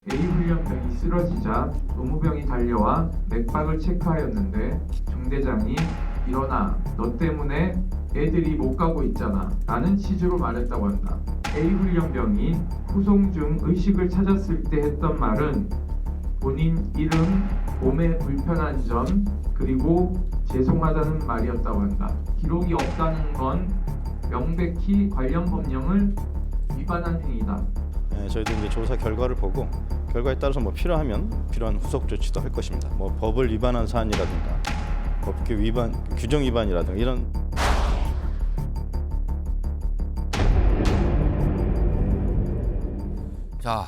A 훈련병이 쓰러지자 의무병이 달려와 맥박을 체크하였는데 중대장이 일어나, 너 때문에 애들이 못 가고 있잖아 라는 취지로 말했다고 한다. A 훈련병이 후송 중 의식을 찾았을 때 했던 말은 본인 이름, 몸에 불편한 점, 그리고 죄송하다는 말이었다고 한다. 기록이 없다는 건 명백히 관련 법령을 위반한 행위다. 저희도 이제 조사 결과를 보고 결과에 따라서 뭐 필요하면 필요한 후속 조치도 할 것입니다. 뭐 법을 위반한 사안이라든가 법규 위반, 규정 위반이라든가 이런. 자,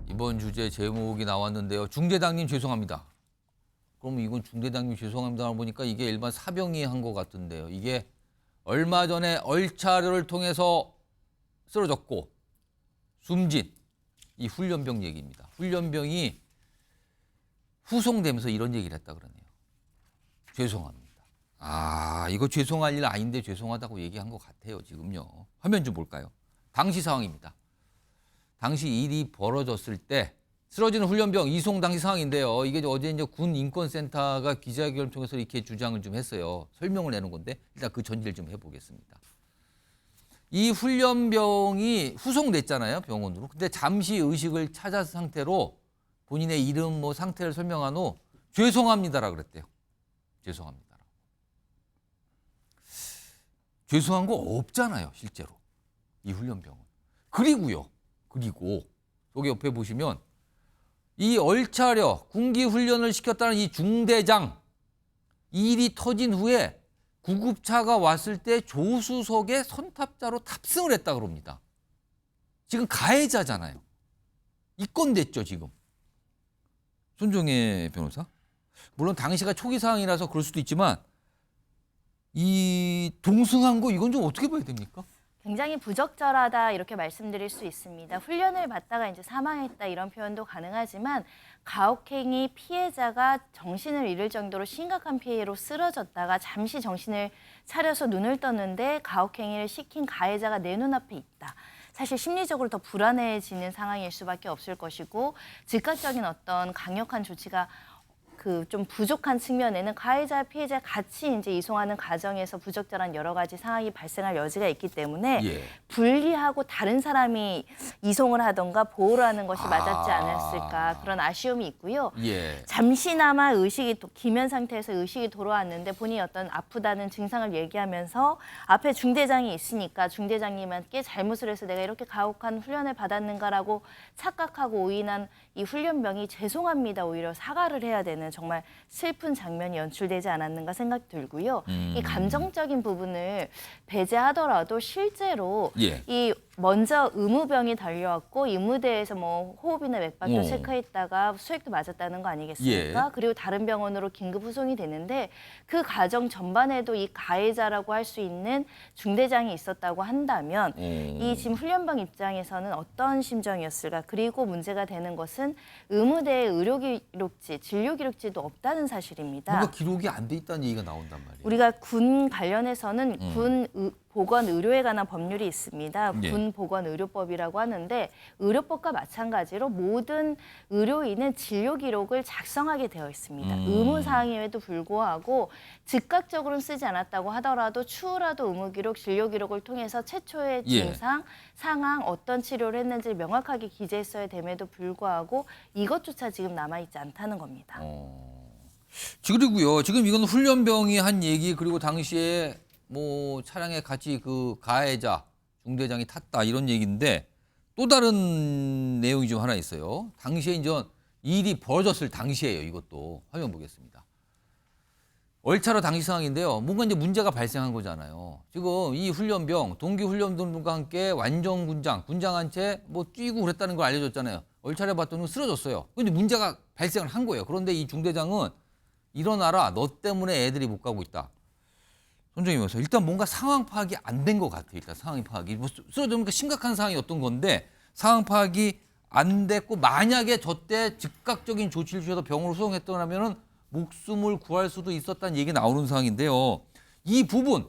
이번 주제 제목이 나왔는데요. 중대장님 죄송합니다. 그럼 이건 중대장님 죄송합니다 보니까 이게 일반 사병이 한 것 같은데요. 이게 얼마 전에 얼차려를 통해서 쓰러졌고 숨진 이 훈련병 얘기입니다. 훈련병이 후송되면서 이런 얘기를 했다 그러네요. 죄송합니다. 아, 이거 죄송할 일 아닌데 죄송하다고 얘기한 것 같아요. 지금요. 화면 좀 볼까요? 당시 상황입니다. 당시 일이 벌어졌을 때 쓰러지는 훈련병 이송 당시 상황인데요. 이게 어제 이제 군 인권센터가 기자회견을 통해서 이렇게 주장을 좀 했어요. 설명을 내는 건데 일단 그 전제를 좀 해보겠습니다. 이 훈련병이 후송됐잖아요, 병원으로. 근데 잠시 의식을 찾은 상태로 본인의 이름 뭐 상태를 설명한 후 죄송합니다라고 그랬대요. 죄송합니다라고. 죄송한 거 없잖아요, 실제로. 이 훈련병은. 그리고 여기 옆에 보시면 이 얼차려 군기 훈련을 시켰다는 이 중대장, 일이 터진 후에 구급차가 왔을 때 조수석에 선탑자로 탑승을 했다 그럽니다. 지금 가해자잖아요. 입건됐죠, 지금. 손정혜 변호사. 물론 당시가 초기 상황이라서 그럴 수도 있지만 이 동승한 거 이건 좀 어떻게 봐야 됩니까? 굉장히 부적절하다 이렇게 말씀드릴 수 있습니다. 훈련을 받다가 이제 사망했다 이런 표현도 가능하지만 가혹행위 피해자가 정신을 잃을 정도로 심각한 피해로 쓰러졌다가 잠시 정신을 차려서 눈을 떴는데 가혹행위를 시킨 가해자가 내 눈앞에 있다. 사실 심리적으로 더 불안해지는 상황일 수밖에 없을 것이고 즉각적인 어떤 강력한 조치가 좀 부족한 측면에는 가해자, 피해자 같이 이제 이송하는 과정에서 부적절한 여러 가지 상황이 발생할 여지가 있기 때문에 분리하고 다른 사람이 이송을 하던가 보호를 하는 것이 맞았지 않았을까 그런 아쉬움이 있고요. 잠시나마 기면 상태에서 의식이 돌아왔는데 본인이 어떤 아프다는 증상을 얘기하면서 앞에 중대장이 있으니까 중대장님께 잘못을 해서 내가 이렇게 가혹한 훈련을 받았는가라고 착각하고 오인한 이 훈련병이 죄송합니다 오히려 사과를 해야 되는 정말 슬픈 장면이 연출되지 않았는가 생각 들고요. 이 감정적인 부분을 배제하더라도 실제로 이 먼저 의무병이 달려왔고 의무대에서 뭐 호흡이나 맥박도 체크했다가 수액도 맞았다는 거 아니겠습니까? 그리고 다른 병원으로 긴급 후송이 되는데 그 과정 전반에도 이 가해자라고 할 수 있는 중대장이 있었다고 한다면 이 지금 훈련병 입장에서는 어떤 심정이었을까? 그리고 문제가 되는 것은 의무대의 의료기록지, 진료기록지도 없다는 사실입니다. 뭔가 기록이 안 돼 있다는 얘기가 나온단 말이에요. 우리가 군 관련해서는 군 보건의료에 관한 법률이 있습니다. 군보건의료법이라고 하는데 의료법과 마찬가지로 모든 의료인은 진료기록을 작성하게 되어 있습니다. 의무사항임에도 불구하고 즉각적으로는 쓰지 않았다고 하더라도 추후라도 의무기록, 진료기록을 통해서 최초의 증상, 상황, 어떤 치료를 했는지 명확하게 기재했어야 됨에도 불구하고 이것조차 지금 남아있지 않다는 겁니다. 그리고요. 지금 이건 훈련병이 한 얘기 그리고 당시에 뭐 차량에 같이 그 가해자 중대장이 탔다 이런 얘기인데 또 다른 내용이 좀 하나 있어요. 당시에 이제 일이 벌어졌을 당시에요. 이것도 화면 보겠습니다. 얼차려 당시 상황인데요. 뭔가 이제 문제가 발생한 거잖아요. 지금 이 훈련병 동기 훈련병들과 함께 완전 군장 한 채 뭐 뛰고 그랬다는 걸 알려줬잖아요. 얼차려 봤더니 쓰러졌어요. 근데 문제가 발생을 한 거예요. 그런데 이 중대장은 일어나라. 너 때문에 애들이 못 가고 있다. 손정희 변호사, 일단 뭔가 상황 파악이 안 된 것 같아요. 일단 상황 파악이. 뭐 쓰러지니까 심각한 상황이었던 건데 상황 파악이 안 됐고 만약에 저때 즉각적인 조치를 취해서 병원으로 수송했더라면 목숨을 구할 수도 있었다는 얘기가 나오는 상황인데요. 이 부분,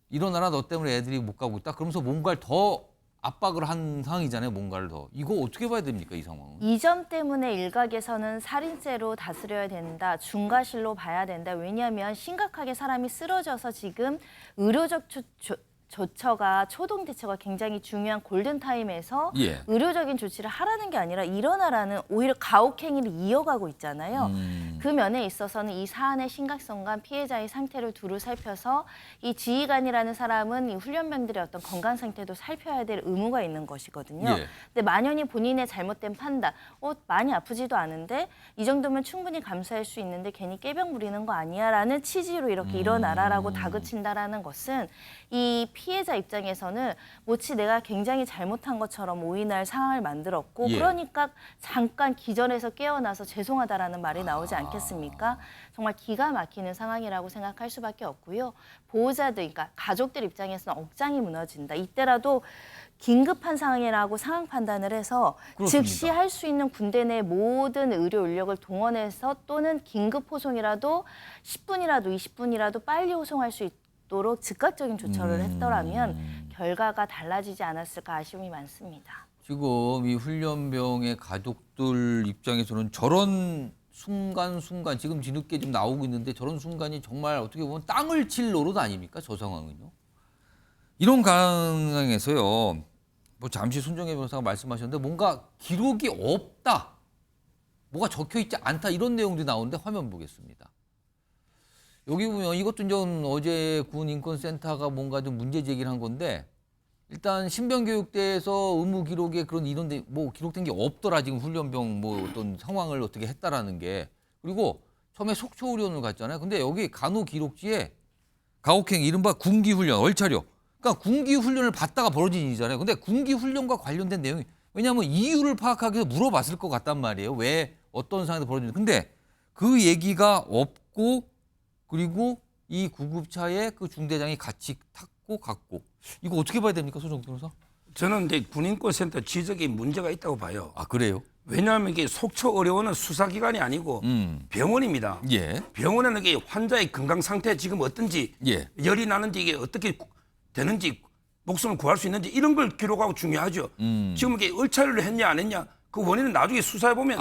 일어나라 너 때문에 애들이 못 가고 있다. 그러면서 뭔가를 더 압박을 한 상황이잖아요. 뭔가를 더. 이거 어떻게 봐야 됩니까? 이 상황은. 이 점 때문에 일각에서는 살인죄로 다스려야 된다, 중과실로 봐야 된다. 왜냐하면 심각하게 사람이 쓰러져서 지금 의료적 조처가 초동 대처가 굉장히 중요한 골든타임에서 예. 의료적인 조치를 하라는 게 아니라 일어나라는 오히려 가혹행위를 이어가고 있잖아요. 그 면에 있어서는 이 사안의 심각성과 피해자의 상태를 두루 살펴서 이 지휘관이라는 사람은 이 훈련병들의 어떤 건강 상태도 살펴야 될 의무가 있는 것이거든요. 예. 근데 만연히 본인의 잘못된 판단, 많이 아프지도 않은데 이 정도면 충분히 감수할 수 있는데 괜히 깨병 부리는 거 아니야라는 취지로 이렇게 일어나라라고 다그친다라는 것은 이 피해자 입장에서는 마치 내가 굉장히 잘못한 것처럼 오인할 상황을 만들었고 예. 그러니까 잠깐 기절해서 깨어나서 죄송하다라는 말이 나오지 않겠습니까? 정말 기가 막히는 상황이라고 생각할 수밖에 없고요. 보호자들, 그러니까 가족들 입장에서는 억장이 무너진다. 이때라도 긴급한 상황이라고 상황 판단을 해서 그렇습니다. 즉시 할 수 있는 군대 내 모든 의료 인력을 동원해서 또는 긴급 호송이라도 10분이라도 20분이라도 빨리 호송할 수 있도록 즉각적인 조처를 했더라면 결과가 달라지지 않았을까 아쉬움이 많습니다. 지금 이 훈련병의 가족들 입장에서는 저런 순간순간 지금 뒤늦게 좀 나오고 있는데 저런 순간이 정말 어떻게 보면 땅을 칠 노릇 아닙니까? 저 상황은요. 이런 상황에서요. 뭐 잠시 손정혜 변호사가 말씀하셨는데 뭔가 기록이 없다. 뭐가 적혀 있지 않다. 이런 내용들이 나오는데 화면 보겠습니다. 여기 보면 이것도 좀 어제 군인권센터가 뭔가 좀 문제 제기를 한 건데 일단 신병교육대에서 의무 기록에 그런 이런 뭐 기록된 게 없더라. 지금 훈련병 뭐 어떤 상황을 어떻게 했다라는 게. 그리고 처음에 속초훈련을 갔잖아요. 근데 여기 간호 기록지에 가혹행 이른바 군기훈련 얼차려. 그러니까 군기훈련을 받다가 벌어진 일이잖아요. 근데 군기훈련과 관련된 내용이 왜냐하면 이유를 파악하기 위해서 물어봤을 것 같단 말이에요. 왜 어떤 상황에서 벌어졌는지. 근데 그 얘기가 없고 그리고 이 구급차에 그 중대장이 같이 탔고 갔고 이거 어떻게 봐야 됩니까, 소정 변호사? 저는 이제 군인권센터 지적에 문제가 있다고 봐요. 아 그래요? 왜냐하면 이게 속초의료원은 수사기관이 아니고 병원입니다. 예. 병원에는 이게 환자의 건강 상태 지금 어떤지, 예. 열이 나는지 이게 어떻게 되는지, 목숨을 구할 수 있는지 이런 걸 기록하고 중요하죠. 지금 이게 을차리를 했냐 안 했냐 그 원인은 나중에 수사해 보면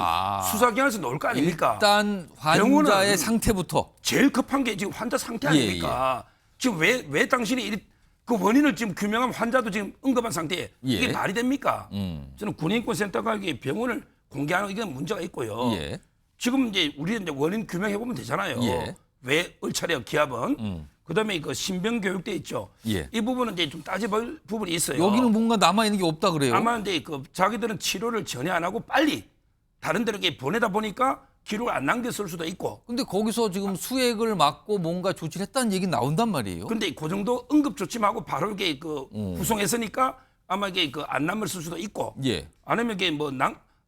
수사기관에서 나올 거 아닙니까? 일단 환자의 병원은 상태부터. 제일 급한 게 지금 환자 상태 아닙니까? 지금 왜 당신이 그 원인을 지금 규명하면 환자도 지금 응급한 상태에 이게 예. 말이 됩니까? 저는 군인권센터가 이게 병원을 공개하는 이건 문제가 있고요. 예. 지금 이제 우리는 이제 원인 규명해 보면 되잖아요. 예. 왜 을차려 기합은? 그다음에 그 신병교육대 있죠. 예. 이 부분은 이제 좀 따져볼 부분이 있어요. 여기는 뭔가 남아 있는 게 없다 그래요. 아마 이제 그 자기들은 치료를 전혀 안 하고 빨리 다른 데로 이렇게 보내다 보니까 기록을 안 남겼을 수도 있고. 근데 거기서 지금 수액을 맞고 뭔가 조치를 했다는 얘기 나온단 말이에요. 근데 그 정도 응급 조치하고 바로 이렇게 그 후송했으니까 아마 이게 그 안 남을 수도 있고. 예. 아니면 이게 뭐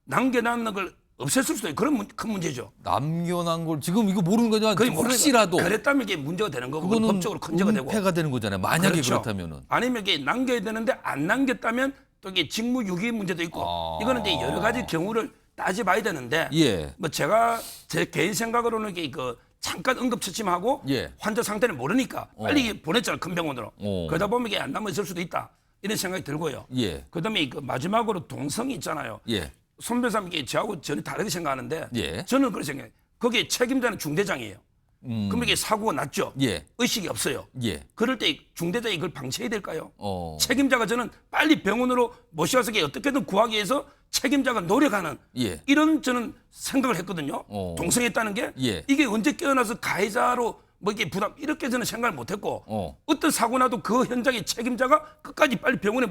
남겨놨는 걸 없앴을 수도 있고 그런 큰 문제죠. 남겨난 걸 지금 이거 모르는 거지만 그게 모르는 혹시라도 거. 그랬다면 이게 문제가 되는 거고 그거는 법적으로 문제가 되고. 은폐가 되는 거잖아요. 만약에 그렇죠. 그렇다면은. 아니면 이게 남겨야 되는데 안 남겼다면 또 이게 직무유기 문제도 있고 이거는 이제 여러 가지 경우를 따져봐야 되는데 예. 뭐 제가 제 개인 생각으로는 이게 그 잠깐 응급처치하고 예. 환자 상태를 모르니까 빨리 보냈잖아요 큰 병원으로. 그러다 보면 이게 안 남아 있을 수도 있다 이런 생각이 들고요. 예. 그다음에 그 마지막으로 동성이 있잖아요. 예. 손 변호사님 이게 저하고 전혀 다르게 생각하는데 예. 저는 그렇게 생각해요. 거기에 책임자는 중대장이에요. 그럼 이게 사고가 났죠. 예. 의식이 없어요. 예. 그럴 때 중대장이 그걸 방치해야 될까요? 어. 책임자가 저는 빨리 병원으로 모셔서 어떻게든 구하기 위해서 책임자가 노력하는 예. 이런 저는 생각을 했거든요. 동성했다는 게 예. 이게 언제 깨어나서 가해자로 뭐 이게 부담 이렇게 저는 생각을 못했고 어떤 사고 나도 그 현장의 책임자가 끝까지 빨리 병원에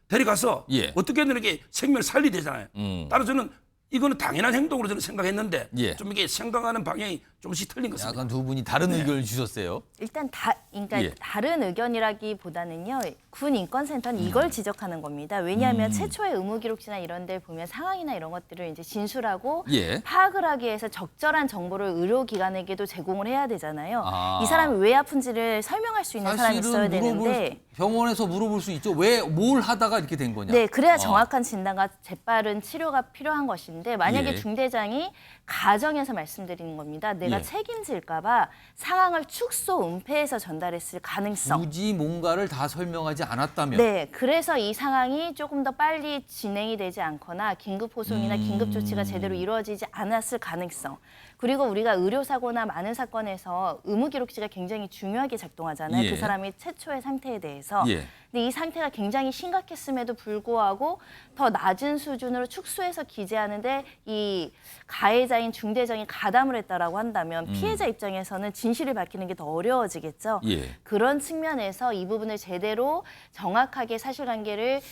데려가서 예. 어떻게든 이렇게 생명을 살려야 되잖아요. 따라서 저는 이거는 당연한 행동으로 저는 생각했는데 예. 좀 이게 생각하는 방향이 조금씩 틀린 것 같습니다. 약간 두 분이 다른 의견을 주셨어요. 일단 그러니까 예. 다른 의견이라기보다는요. 군 인권센터는 이걸 지적하는 겁니다. 왜냐하면 최초의 의무기록지나 이런 데 보면 상황이나 이런 것들을 이제 진술하고 예. 파악을 하기 위해서 적절한 정보를 의료기관에게도 제공을 해야 되잖아요. 아. 이 사람이 왜 아픈지를 설명할 수 있는 사람이 있어야 되는데 병원에서 물어볼 수 있죠. 왜 뭘 하다가 이렇게 된 거냐. 네, 그래야 정확한 진단과 재빠른 치료가 필요한 것인데 만약에 예. 중대장이 가정에서 말씀드리는 겁니다. 내가 자체가 예. 책임질까봐 상황을 축소 은폐해서 전달했을 가능성. 굳이 뭔가를 다 설명하지 않았다면. 네, 그래서 이 상황이 조금 더 빨리 진행이 되지 않거나 긴급 호송이나 긴급 조치가 제대로 이루어지지 않았을 가능성. 그리고 우리가 의료사고나 많은 사건에서 의무기록지가 굉장히 중요하게 작동하잖아요. 예. 그 사람의 최초의 상태에 대해서. 예. 근데 이 상태가 굉장히 심각했음에도 불구하고 더 낮은 수준으로 축소해서 기재하는데 이 가해자인 중대장이 가담을 했다라고 한다면 피해자 입장에서는 진실을 밝히는 게 더 어려워지겠죠. 예. 그런 측면에서 이 부분을 제대로 정확하게 사실관계를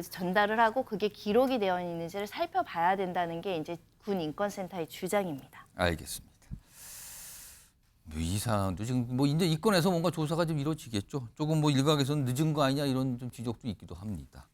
전달을 하고 그게 기록이 되어 있는지를 살펴봐야 된다는 게 이제 군 인권센터의 주장입니다. 알겠습니다. 이 사안도 지금 뭐 이제 이 건에서 뭔가 조사가 좀 이루어지겠죠. 조금 뭐 일각에서는 늦은 거 아니냐 이런 좀 지적도 있기도 합니다.